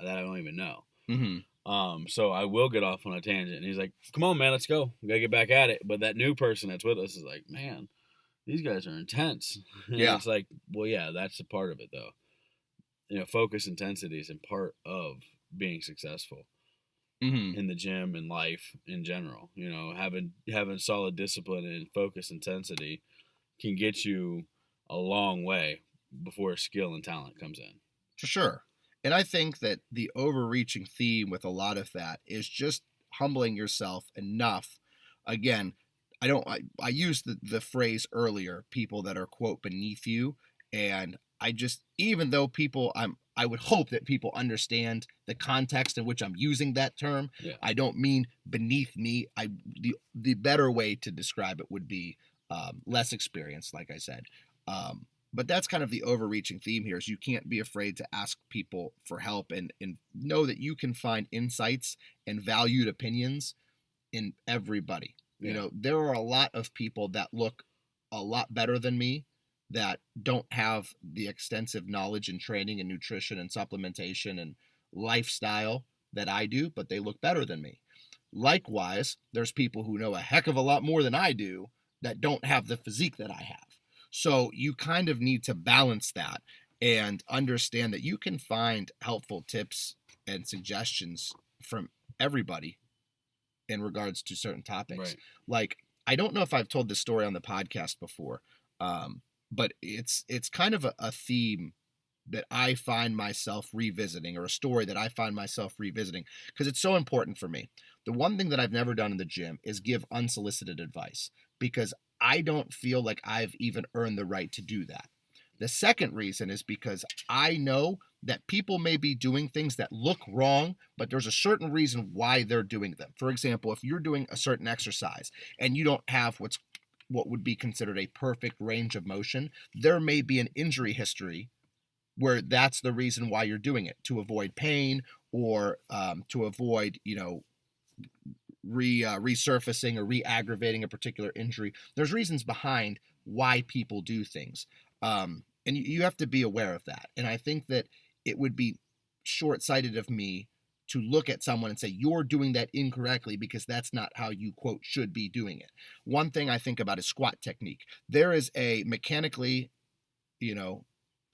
I don't even know. Mm-hmm. So I will get off on a tangent, and he's like, come on, man, let's go. We gotta get back at it. But that new person that's with us is like, man, these guys are intense. And yeah. It's like, well, yeah, that's a part of it though. Focus intensity is a part of being successful in the gym and life in general. Having solid discipline and focus intensity can get you a long way before skill and talent comes in. For sure. And I think that the overreaching theme with a lot of that is just humbling yourself enough. Again, I used the phrase earlier, people that are, quote, beneath you. And even though I would hope that people understand the context in which I'm using that term. Yeah. I don't mean beneath me. The better way to describe it would be less experienced, like I said. But that's kind of the overreaching theme here, is you can't be afraid to ask people for help and know that you can find insights and valued opinions in everybody. Yeah. There are a lot of people that look a lot better than me that don't have the extensive knowledge and training and nutrition and supplementation and lifestyle that I do, but they look better than me. Likewise, there's people who know a heck of a lot more than I do that don't have the physique that I have. So you kind of need to balance that and understand that you can find helpful tips and suggestions from everybody in regards to certain topics. Right. Like, I don't know if I've told this story on the podcast before, but it's kind of a theme that I find myself revisiting, or a story that I find myself revisiting, because it's so important for me. The one thing that I've never done in the gym is give unsolicited advice, because I don't feel like I've even earned the right to do that. The second reason is because I know that people may be doing things that look wrong, but there's a certain reason why they're doing them. For example, if you're doing a certain exercise and you don't have what would be considered a perfect range of motion, there may be an injury history where that's the reason why you're doing it, to avoid pain, or to avoid, resurfacing or re-aggravating a particular injury. There's reasons behind why people do things, and you have to be aware of that. And I think that it would be short-sighted of me to look at someone and say, you're doing that incorrectly, because that's not how you, quote, should be doing it. One thing I think about is squat technique. There is a mechanically, you know,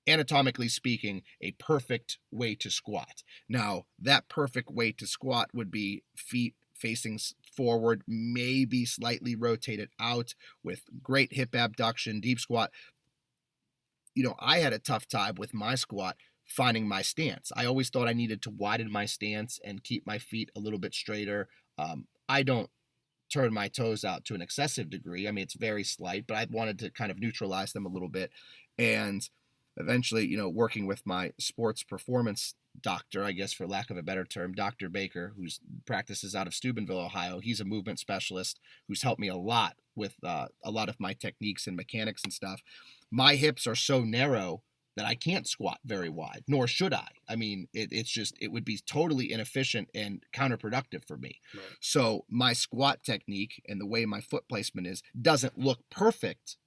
anatomically speaking, a perfect way to squat. Now, that perfect way to squat would be feet facing forward, maybe slightly rotated out, with great hip abduction, deep squat. I had a tough time with my squat finding my stance. I always thought I needed to widen my stance and keep my feet a little bit straighter. I don't turn my toes out to an excessive degree. I mean, it's very slight, but I wanted to kind of neutralize them a little bit. And eventually, working with my sports performance doctor, I guess for lack of a better term, Dr. Baker, who practices out of Steubenville, Ohio. He's a movement specialist who's helped me a lot with a lot of my techniques and mechanics and stuff. My hips are so narrow that I can't squat very wide, nor should I. I mean, it would be totally inefficient and counterproductive for me. Right. So my squat technique and the way my foot placement is doesn't look perfect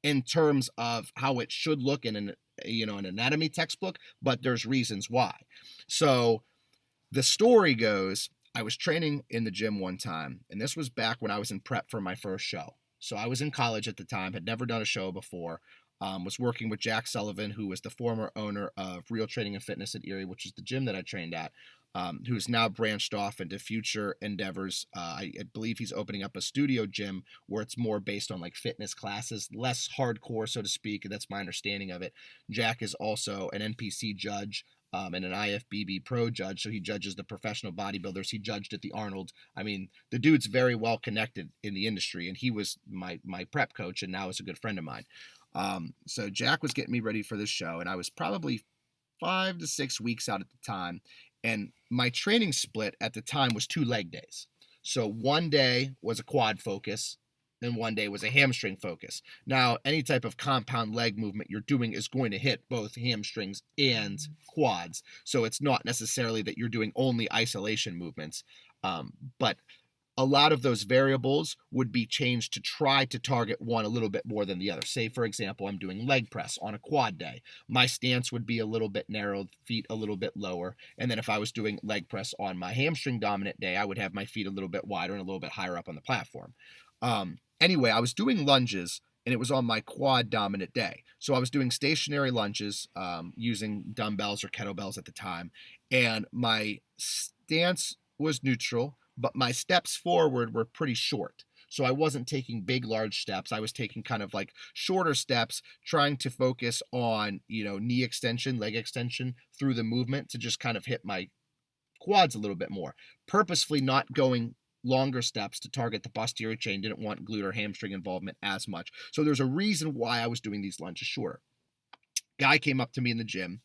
in terms of how it should look in an anatomy textbook, but there's reasons why. So the story goes, I was training in the gym one time, and this was back when I was in prep for my first show. So I was in college at the time, had never done a show before, was working with Jack Sullivan, who was the former owner of Real Training and Fitness at Erie, which is the gym that I trained at, who's now branched off into future endeavors. I believe he's opening up a studio gym where it's more based on like fitness classes, less hardcore, so to speak. That's my understanding of it. Jack is also an NPC judge and an IFBB pro judge, so he judges the professional bodybuilders. He judged at the Arnold. I mean, the dude's very well connected in the industry, and he was my prep coach, and now is a good friend of mine. So Jack was getting me ready for this show, and I was probably 5 to 6 weeks out at the time. And my training split at the time was 2 leg days. So one day was a quad focus, and one day was a hamstring focus. Now, any type of compound leg movement you're doing is going to hit both hamstrings and quads. So it's not necessarily that you're doing only isolation movements. But a lot of those variables would be changed to try to target one a little bit more than the other. Say, for example, I'm doing leg press on a quad day. My stance would be a little bit narrowed, feet a little bit lower. And then if I was doing leg press on my hamstring dominant day, I would have my feet a little bit wider and a little bit higher up on the platform. Anyway, I was doing lunges, and it was on my quad dominant day. So I was doing stationary lunges using dumbbells or kettlebells at the time. And my stance was neutral, but my steps forward were pretty short. So I wasn't taking big, large steps. I was taking kind of like shorter steps, trying to focus on, knee extension, leg extension through the movement to just kind of hit my quads a little bit more. Purposefully not going longer steps to target the posterior chain. Didn't want glute or hamstring involvement as much. So there's a reason why I was doing these lunges shorter. Guy came up to me in the gym,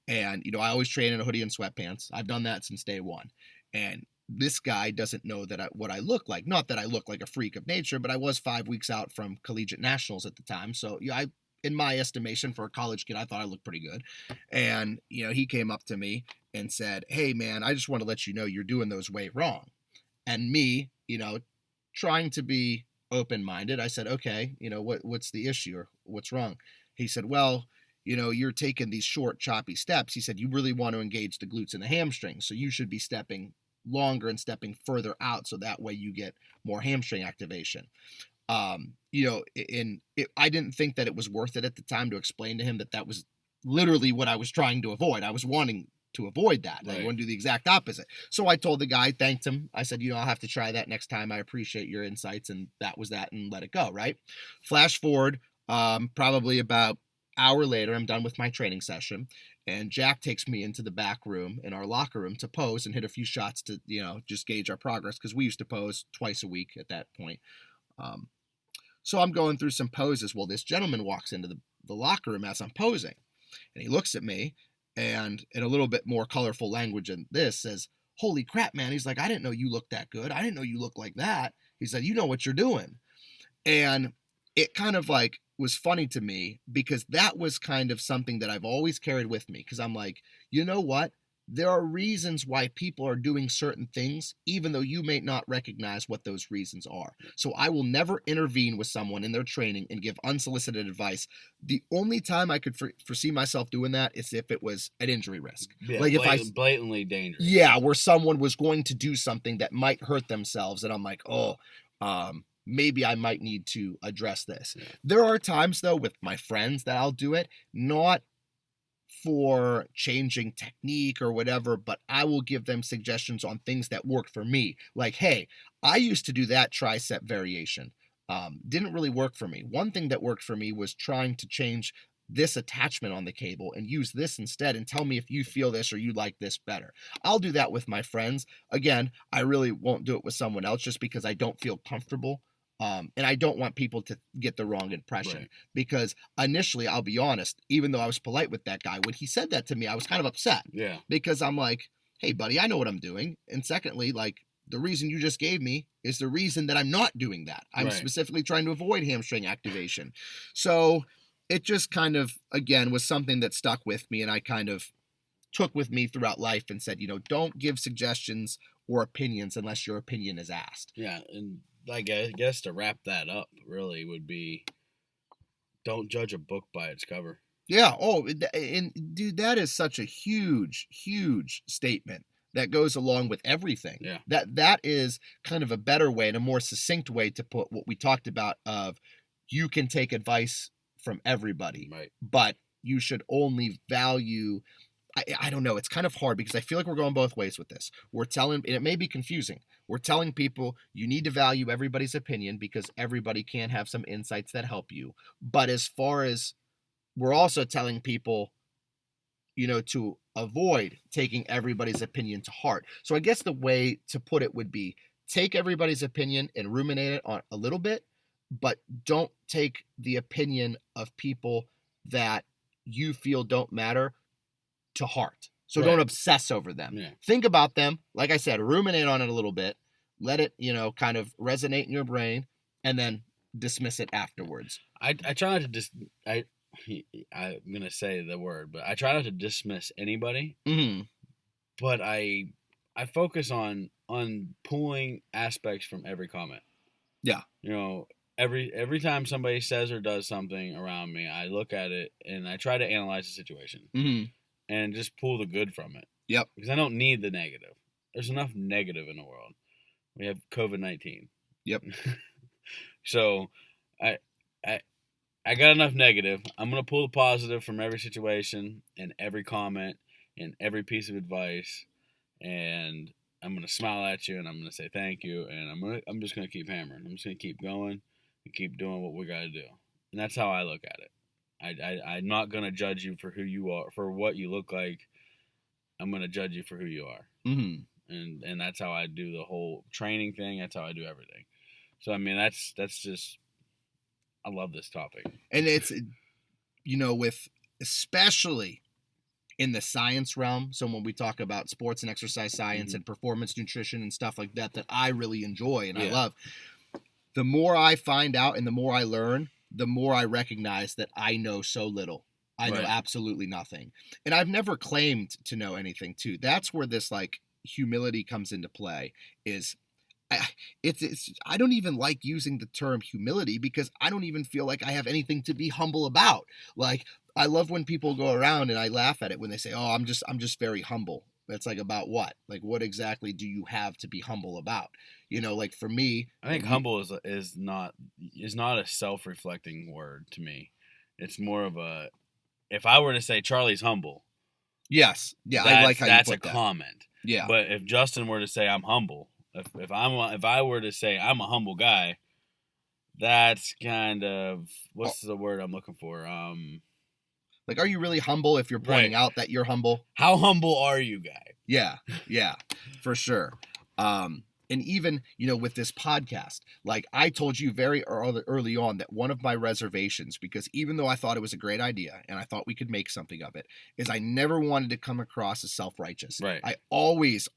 and, I always train in a hoodie and sweatpants. I've done that since day one. And this guy doesn't know what I look like. Not that I look like a freak of nature, but I was 5 weeks out from collegiate nationals at the time. So, in my estimation, for a college kid, I thought I looked pretty good. And, he came up to me and said, "Hey, man, I just want to let you know you're doing those way wrong." And me, trying to be open-minded, I said, "Okay, what's the issue, or what's wrong?" He said, "Well, you're taking these short, choppy steps." He said, "You really want to engage the glutes and the hamstrings, so you should be stepping longer and stepping further out, so that way you get more hamstring activation." I didn't think that it was worth it at the time to explain to him that was literally what I was trying to avoid. I was wanting to avoid that. Right. I want to do the exact opposite. So I told the guy, thanked him. I said, I'll have to try that next time. I appreciate your insights. And that was that, and let it go, right? Flash forward, probably about hour later, I'm done with my training session. And Jack takes me into the back room in our locker room to pose and hit a few shots to, just gauge our progress. Because we used to pose twice a week at that point. So I'm going through some poses. Well, this gentleman walks into the locker room as I'm posing. And he looks at me and in a little bit more colorful language than this says, "Holy crap, man." He's like, "I didn't know you looked that good. I didn't know you looked like that." He said, "You know what you're doing." And it kind of like was funny to me because that was kind of something that I've always carried with me. Because I'm like, you know what? There are reasons why people are doing certain things, even though you may not recognize what those reasons are. So I will never intervene with someone in their training and give unsolicited advice. The only time I could foresee myself doing that is if it was an injury risk. Yeah, like blatantly dangerous. Yeah, where someone was going to do something that might hurt themselves, and I'm like, maybe I might need to address this. Yeah. There are times, though, with my friends that I'll do it, not for changing technique or whatever, but I will give them suggestions on things that work for me. Like, hey, I used to do that tricep variation. Didn't really work for me. One thing that worked for me was trying to change this attachment on the cable and use this instead, and tell me if you feel this or you like this better. I'll do that with my friends. Again, I really won't do it with someone else just because I don't feel comfortable. And I don't want people to get the wrong impression. Right. Because initially, I'll be honest, even though I was polite with that guy, when he said that to me, I was kind of upset. Yeah. Because I'm like, hey, buddy, I know what I'm doing. And secondly, like, the reason you just gave me is the reason that I'm not doing that. I'm specifically trying to avoid hamstring activation. So it just kind of, again, was something that stuck with me, and I kind of took with me throughout life and said, don't give suggestions or opinions unless your opinion is asked. Yeah, and I guess to wrap that up really would be, don't judge a book by its cover. Yeah. Oh, and dude, that is such a huge, huge statement that goes along with everything. Yeah. That is kind of a better way and a more succinct way to put what we talked about of you can take advice from everybody, right, but you should only value. I don't know. It's kind of hard because I feel like we're going both ways with this. We're telling, and it may be confusing. We're telling people you need to value everybody's opinion because everybody can have some insights that help you. But as far as we're also telling people, to avoid taking everybody's opinion to heart. So I guess the way to put it would be take everybody's opinion and ruminate it on a little bit, but don't take the opinion of people that you feel don't matter to heart. So don't obsess over them. Yeah. Think about them. Like I said, ruminate on it a little bit. Let it, kind of resonate in your brain, and then dismiss it afterwards. I try not to I'm gonna say the word, but I try not to dismiss anybody. Mm-hmm. But I focus on pulling aspects from every comment. Yeah. Every time somebody says or does something around me, I look at it and I try to analyze the situation. Mm-hmm. And just pull the good from it. Yep. Because I don't need the negative. There's enough negative in the world. We have COVID-19. Yep. So I got enough negative. I'm gonna pull the positive from every situation and every comment and every piece of advice, and I'm gonna smile at you and I'm gonna say thank you, and I'm just gonna keep hammering. I'm just gonna keep going and keep doing what we gotta do. And that's how I look at it. I'm not gonna judge you for who you are, for what you look like. I'm gonna judge you for who you are, and that's how I do the whole training thing. That's how I do everything. So I mean, that's just, I love this topic, and it's, with especially in the science realm. So when we talk about sports and exercise science and performance nutrition and stuff like that I really enjoy and I love. The more I find out and the more I learn, the more I recognize that I know so little. I know absolutely nothing. And I've never claimed to know anything too. That's where this like humility comes into play is I don't even like using the term humility because I don't even feel like I have anything to be humble about. Like I love when people go around and I laugh at it when they say, "Oh, I'm just very humble." That's like, about what? Like, what exactly do you have to be humble about? Like for me, I think humble is not a self-reflecting word to me. It's more of a, if I were to say Charlie's humble, Yes. Yeah, I like how you That's put a that. comment. Yeah. But if Justin were to say I'm humble, if I were to say I'm a humble guy, that's kind of what's the word I'm looking for? Like, are you really humble if you're pointing Right. out that you're humble? How humble are you, guy? Yeah, yeah, for sure. And even, with this podcast, like I told you very early on that one of my reservations, because even though I thought it was a great idea and I thought we could make something of it, is I never wanted to come across as self-righteous. Right. I always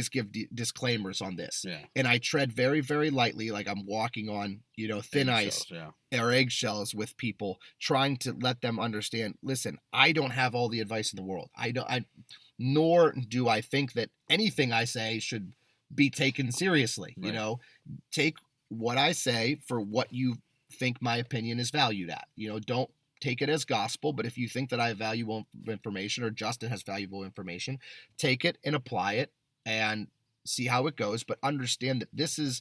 give disclaimers on this. Yeah. And I tread very, very lightly, like I'm walking on, thin ice. Yeah. Or eggshells with people, trying to let them understand, listen, I don't have all the advice in the world. Nor do I think that anything I say should be taken seriously. Right. Take what I say for what you think my opinion is valued at. Don't take it as gospel, but if you think that I have valuable information or Justin has valuable information, take it and apply it and see how it goes. But understand that this is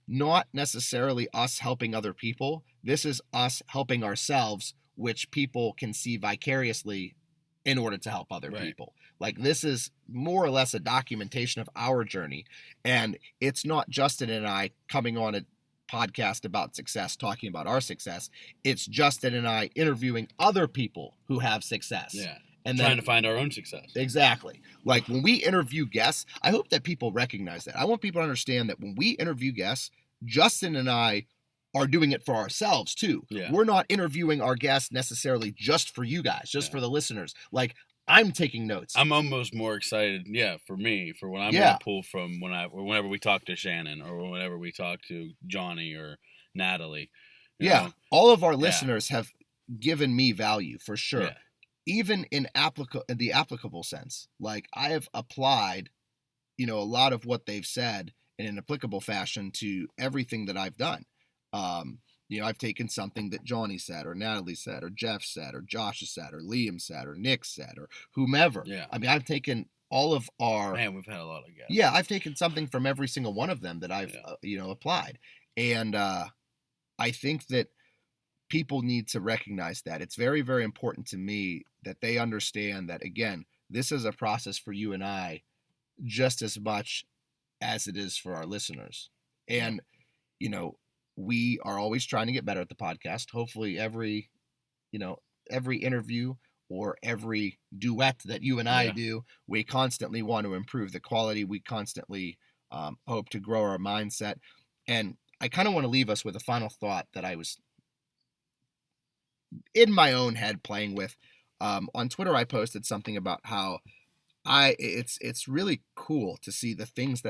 not necessarily us helping other people. This is us helping ourselves, which people can see vicariously in order to help other people. Like, this is more or less a documentation of our journey. And it's not Justin and I coming on a podcast about success, talking about our success. It's Justin and I interviewing other people who have success. Yeah. And trying to find our own success. Exactly. Like, when we interview guests, I hope that people recognize that. I want people to understand that when we interview guests, Justin and I are doing it for ourselves too. Yeah. We're not interviewing our guests necessarily just for you guys, just for the listeners. Like, I'm taking notes. I'm almost more excited, for me, for when I'm going to pull from whenever we talk to Shannon or whenever we talk to Johnny or Natalie. You know? All of our listeners have given me value for sure. Yeah. Even in the applicable sense. Like, I have applied, a lot of what they've said in an applicable fashion to everything that I've done. I've taken something that Johnny said, or Natalie said, or Jeff said, or Josh said, or Liam said, or Nick said, or whomever. Yeah. I mean, I've taken all of our... Man, we've had a lot of guests. Yeah, I've taken something from every single one of them that I've, applied. And I think that people need to recognize that. It's very, very important to me that they understand that, again, this is a process for you and I just as much as it is for our listeners. And, we are always trying to get better at the podcast. Hopefully every interview or every duet that you and I do, we constantly want to improve the quality. We constantly hope to grow our mindset. And I kind of want to leave us with a final thought that I was in my own head playing with. On Twitter, I posted something about how it's really cool to see the things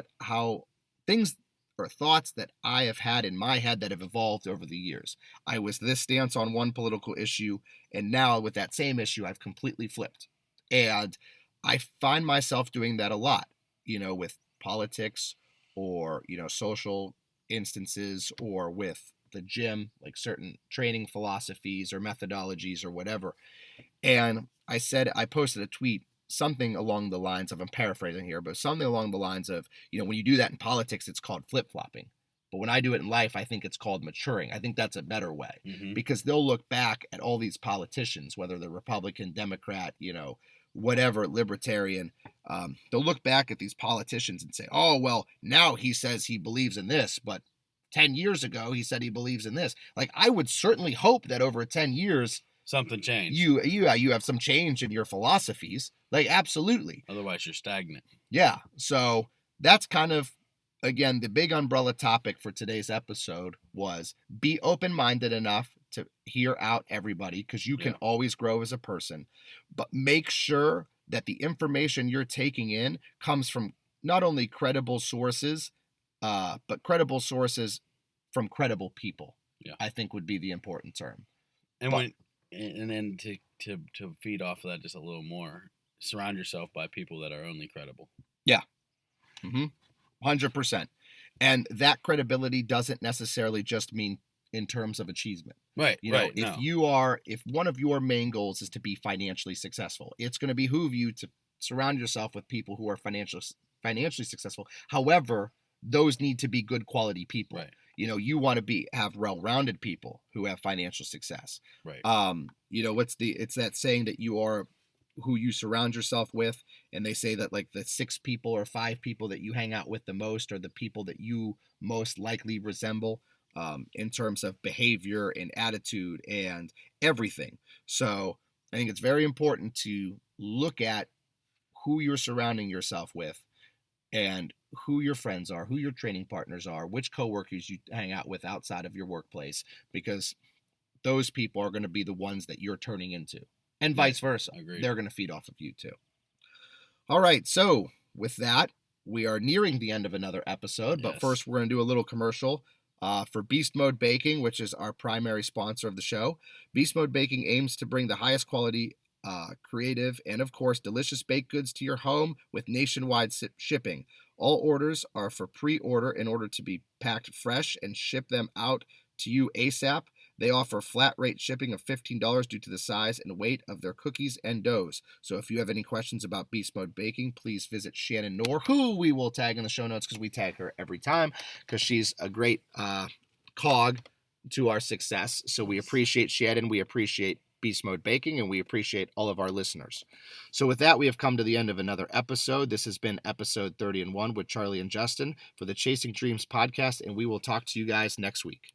or thoughts that I have had in my head that have evolved over the years. I was this stance on one political issue, and now with that same issue, I've completely flipped. And I find myself doing that a lot, with politics or, social instances, or with the gym, like certain training philosophies or methodologies or whatever. And I posted a tweet, something along the lines of, I'm paraphrasing here, but something along the lines of, when you do that in politics, it's called flip-flopping. But when I do it in life, I think it's called maturing. I think that's a better way, because they'll look back at all these politicians, whether they're Republican, Democrat, whatever, libertarian. They'll look back at these politicians and say, oh, well, now he says he believes in this, but 10 years ago, he said he believes in this. Like, I would certainly hope that over 10 years, something changed. You have some change in your philosophies. Like, absolutely. Otherwise, you're stagnant. Yeah. So that's kind of, again, the big umbrella topic for today's episode was be open-minded enough to hear out everybody, because you can always grow as a person. But make sure that the information you're taking in comes from not only credible sources, but credible sources from credible people. Yeah. I think would be the important term. And then to feed off of that just a little more, surround yourself by people that are only credible. Yeah. 100%. And that credibility doesn't necessarily just mean in terms of achievement. Right. If one of your main goals is to be financially successful, it's going to behoove you to surround yourself with people who are financially successful. However, those need to be good quality people. Right. You want to have well-rounded people who have financial success. Right. It's that saying that you are who you surround yourself with, and they say that like the 6 people or 5 people that you hang out with the most are the people that you most likely resemble, in terms of behavior and attitude and everything. So I think it's very important to look at who you're surrounding yourself with, and who your friends are, who your training partners are, which coworkers you hang out with outside of your workplace, because those people are going to be the ones that you're turning into, and vice versa. Agreed. They're going to feed off of you too. All right, so with that, we are nearing the end of another episode, but first we're going to do a little commercial for Beast Mode Baking, which is our primary sponsor of the show. Beast Mode Baking aims to bring the highest quality, creative, and of course, delicious baked goods to your home with nationwide shipping. All orders are for pre-order in order to be packed fresh and ship them out to you ASAP. They offer flat rate shipping of $15 due to the size and weight of their cookies and doughs. So if you have any questions about Beast Mode Baking, please visit Shannon Knorr, who we will tag in the show notes because we tag her every time because she's a great cog to our success. So we appreciate Shannon. We appreciate Beast Mode Baking, and we appreciate all of our listeners. So with that, we have come to the end of another episode. This has been episode 30 and 1 with Charlie and Justin for the Chasing Dreams podcast, and we will talk to you guys next week.